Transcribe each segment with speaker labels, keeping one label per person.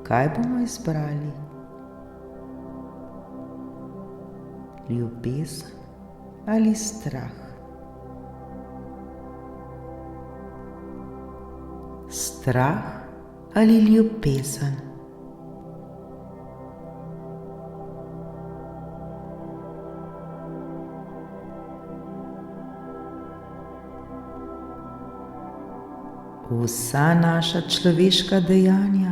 Speaker 1: kaj bomo izbrali? Ljubezen ali strah? Strah ali ljubezen? Vsa naša človeška dejanja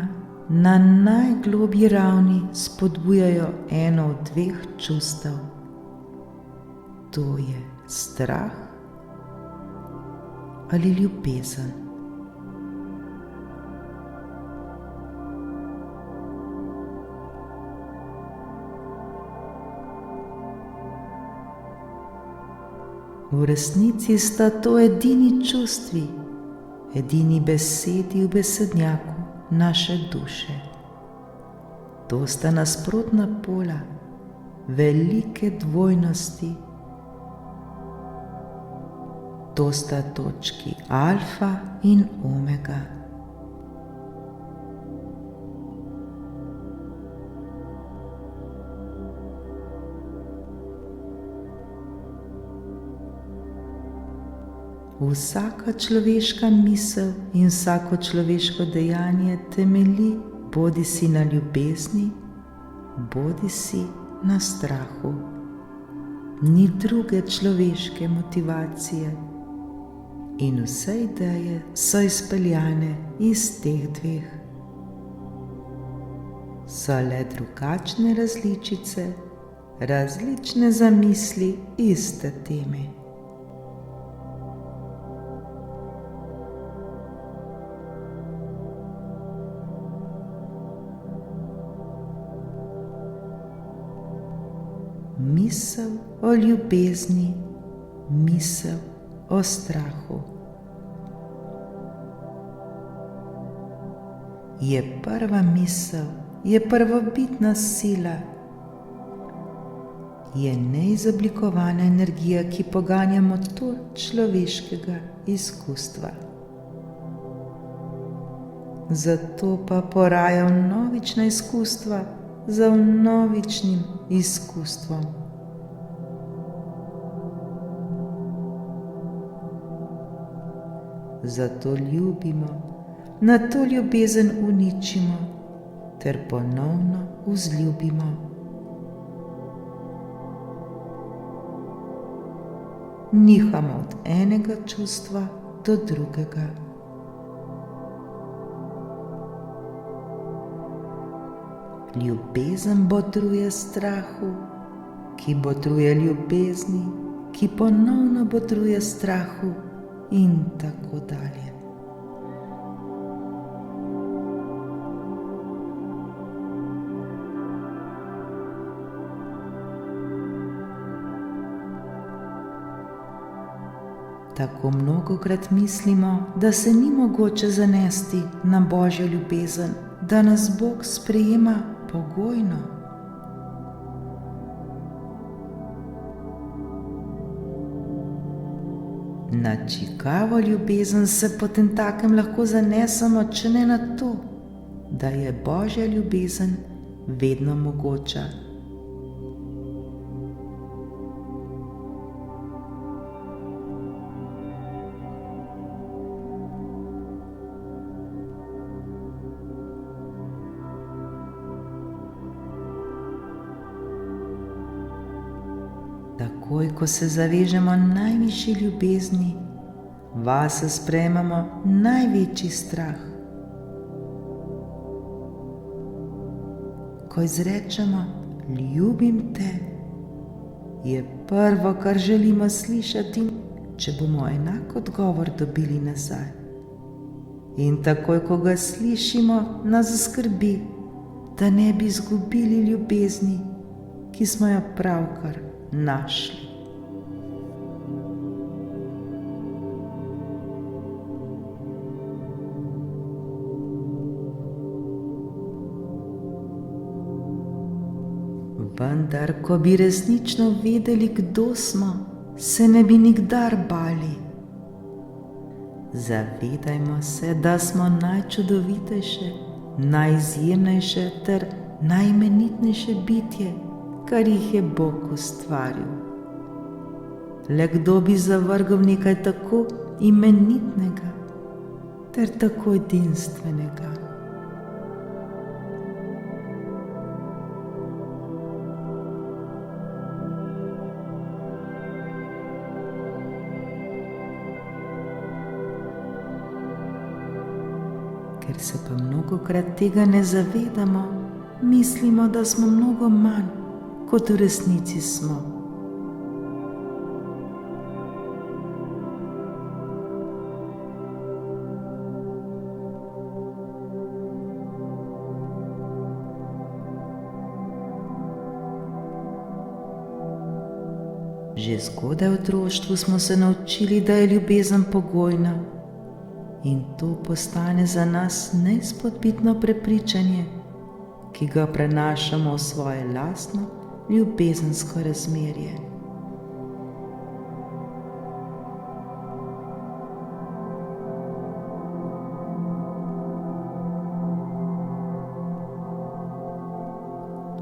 Speaker 1: na najgloblji ravni spodbujajo eno od dveh čustev. To je strah ali ljubezen. V resnici sta to edini čustvi, edini besedi v besednjaku naše duše. To sta nasprotna pola velike dvojnosti. To sta točki alfa in omega. Vsaka človeška misel in vsako človeško dejanje temelji bodisi na ljubezni, bodisi na strahu. Ni druge človeške motivacije in vse ideje so izpeljane iz teh dveh. So le drugačne različice, različne zamisli iste teme. Misel o ljubezni, misel o strahu. Je prva misel, je prvobitna sila, je neizoblikovana energija, ki poganja motor človeškega izkustva. Zato pa poraja vnovična izkustva za vnovičnim izkustvom. Zato ljubimo, nato ljubezen uničimo ter ponovno vzljubimo. Nihamo od enega čustva do drugega. Ljubezen botruje strahu, ki botruje ljubezni, ki ponovno botruje strahu in tako dalje. Tako mnogokrat mislimo, da se ni mogoče zanesti na Božjo ljubezen, da nas Bog sprejema pogojno. Na čigavo ljubezen se potemtakem lahko zanesemo, če ne na to, da je Božja ljubezen vedno mogoča. Takoj, ko se zavežemo najvišji ljubezni, vase sprejmemo največji strah. Ko izrečemo ljubim te, je prvo, kar želimo slišati, če bomo enak odgovor dobili nazaj. In takoj, ko ga slišimo, nas zaskrbi, da ne bi izgubili ljubezni, ki smo jo pravkar našli. Vendar, ko bi resnično vedeli, kdo smo, se ne bi nikdar bali. Zavedajmo se, da smo najčudovitejše najizjemnejše ter najimenitnejše bitje, kar jih je Bog ustvaril. Le kdo bi zavrgel nekaj tako imenitnega ter tako edinstvenega? Ker se pa mnogokrat tega ne zavedamo, mislimo, da smo mnogo manj, kot v resnici smo. Že zgodaj v otroštvu smo se naučili, da je ljubezen pogojna, in to postane za nas neizpodbitno prepričanje, ki ga prenašamo v svoje lastno ljubezensko razmerje.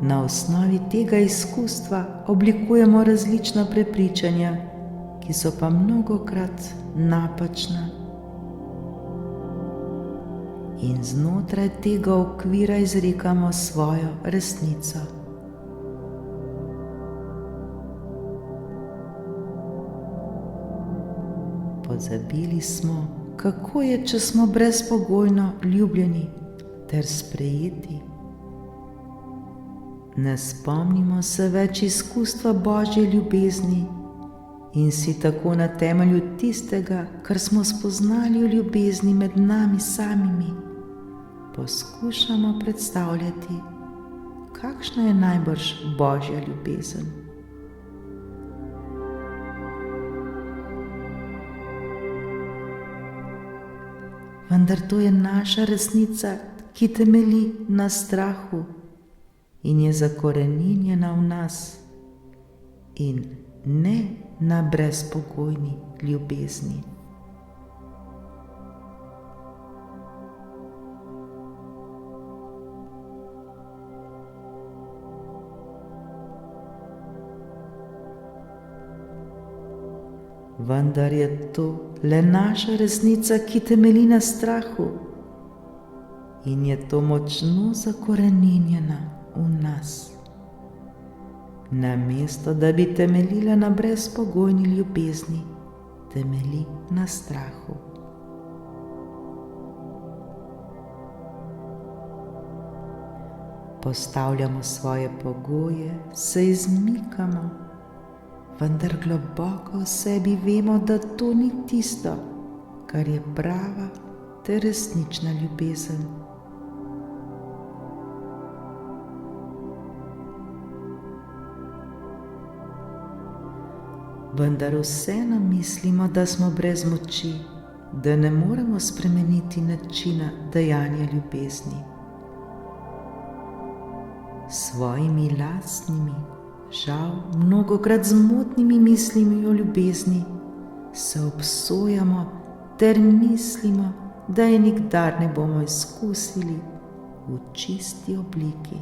Speaker 1: Na osnovi tega izkustva oblikujemo različna prepričanja, ki so pa mnogokrat napačna. In znotraj tega okvira izrekamo svojo resnico. Pozabili smo, kako je, če smo brezpogojno ljubljeni ter sprejeti. Ne spomnimo se več izkustva Božje ljubezni in si tako na temelju tistega, kar smo spoznali v ljubezni med nami samimi, poskušamo predstavljati, kakšna je najbrž Božja ljubezen. Vendar to je naša resnica, ki temelji na strahu in je zakoreninjena v nas in ne na brezpogojni ljubezni. Vendar je to le naša resnica, ki temelji na strahu in je to močno zakoreninjena v nas. Namesto da bi temeljila na brezpogojni ljubezni, temelji na strahu. Postavljamo svoje pogoje, se izmikamo, vendar globoko v sebi vemo, da to ni tisto, kar je prava ter resnična ljubezen. Vendar vseeno mislimo, da smo brez moči, da ne moremo spremeniti načina dejanja ljubezni. S svojimi lastnimi, žal mnogokrat zmotnimi mislimi o ljubezni se obsojamo ter mislimo, da je nikdar ne bomo izkusili v čisti obliki.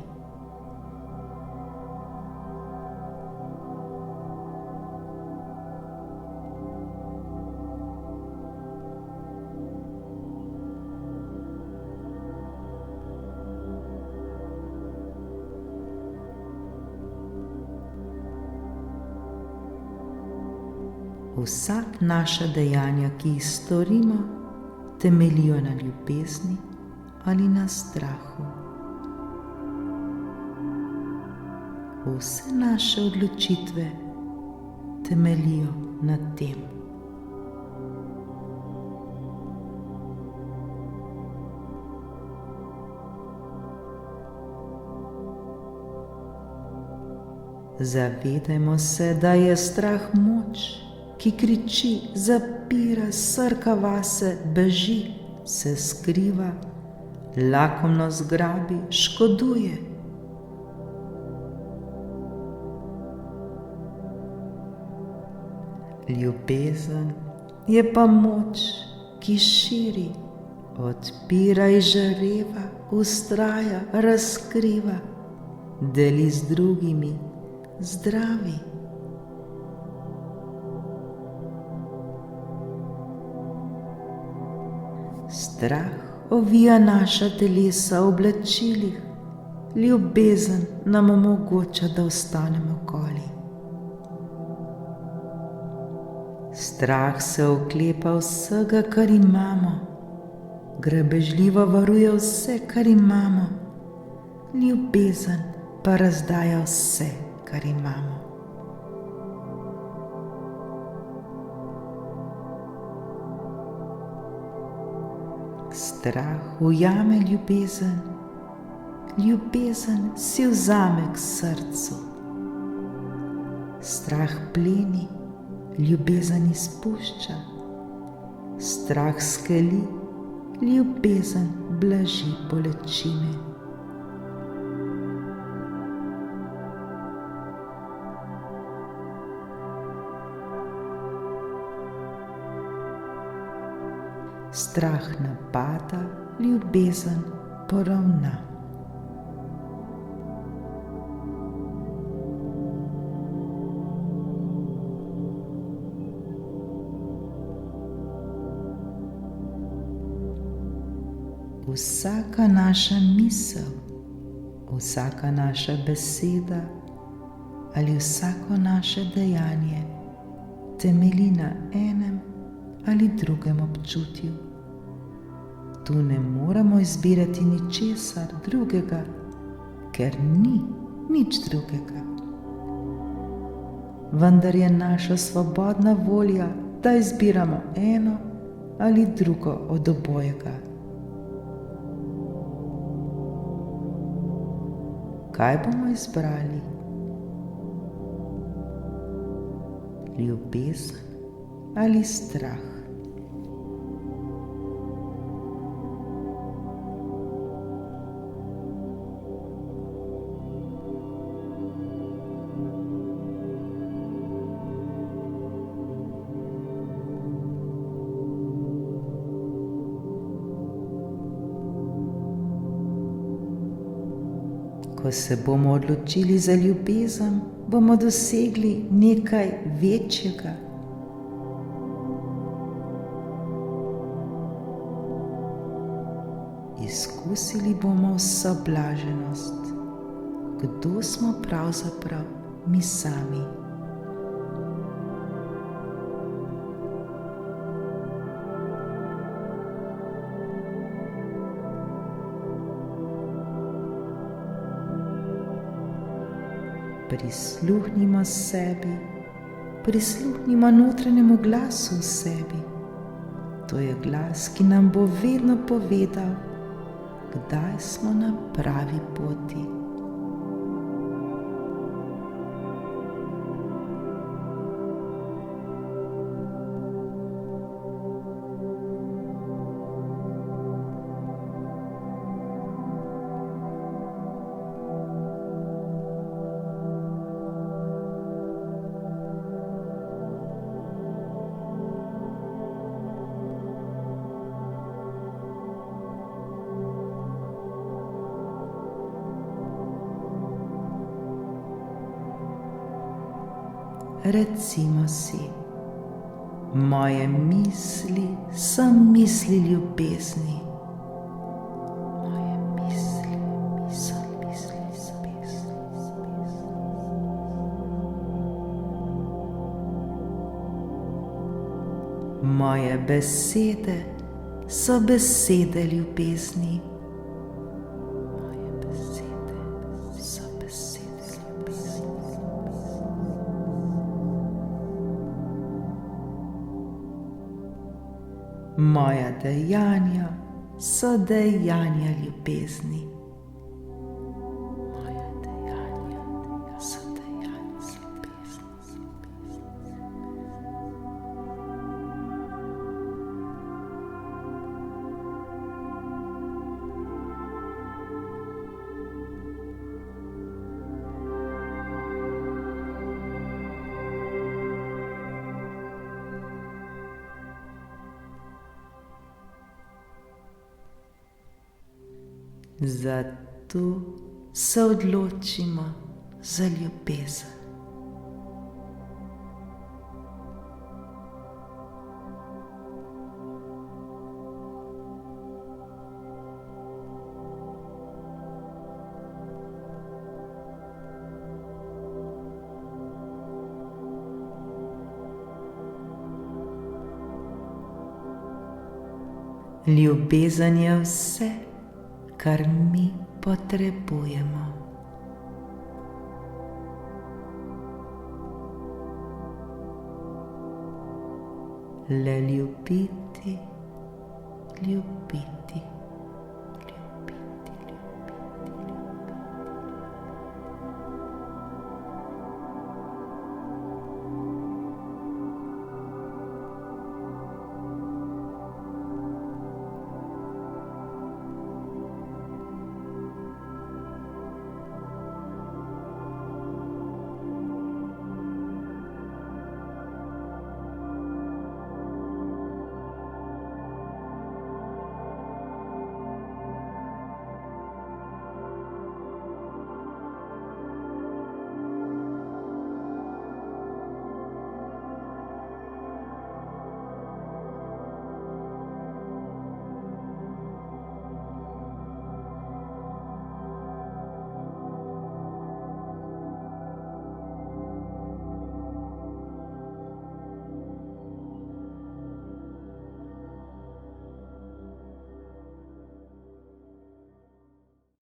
Speaker 1: Vsa naša dejanja, ki jih storimo, temeljijo na ljubezni ali na strahu. Vse naše odločitve temeljijo na tem. Zavedajmo se, da je strah moč, ki kriči, zapira, srka vase, beži, se skriva, lakomno zgrabi, škoduje. Ljubezen je pa moč, ki širi, Odpiraj žareva, vztraja, razkriva, deli z drugimi, zdravi. Strah ovija naša telesa v oblačilih, ljubezen nam omogoča, da ostanemo goli. Strah se oklepa vsega, kar imamo, grabežljivo varuje vse, kar imamo, ljubezen pa razdaja vse, kar imamo. Strah ujame ljubezen, ljubezen si vzame k srcu. Strah pleni, ljubezen izpušča. Strah skeli, ljubezen blaži bolečine. Strah napada, ljubezen poravna. Vsaka naša misel, vsaka naša beseda ali vsako naše dejanje temelji na enem ali drugem občutju. Tu ne moremo izbirati ničesar drugega, ker ni nič drugega. Vendar je naša svobodna volja, da izbiramo eno ali drugo od obojega. Kaj bomo izbrali? Ljubezen ali strah? Ko se bomo odločili za ljubezen, bomo dosegli nekaj večjega. Izkusili bomo vso blaženost, kdo smo pravzaprav mi sami. Prisluhnimo sebi, prisluhnimo notranjemu glasu v sebi. To je glas, ki nam bo vedno povedal, kdaj smo na pravi poti. Recimo si, moje misli so misli ljubezni. Moje misli so misli ljubezni. Moje besede so besede ljubezni. Moje besede so besede ljubezni. Moja dejanja so dejanja ljubezni. Moja dejanja so dejanja ljubezni. Zato se odločimo za ljubezen. Ljubezen je vse, kar mi potrebujemo. Le ljubiti, ljubiti.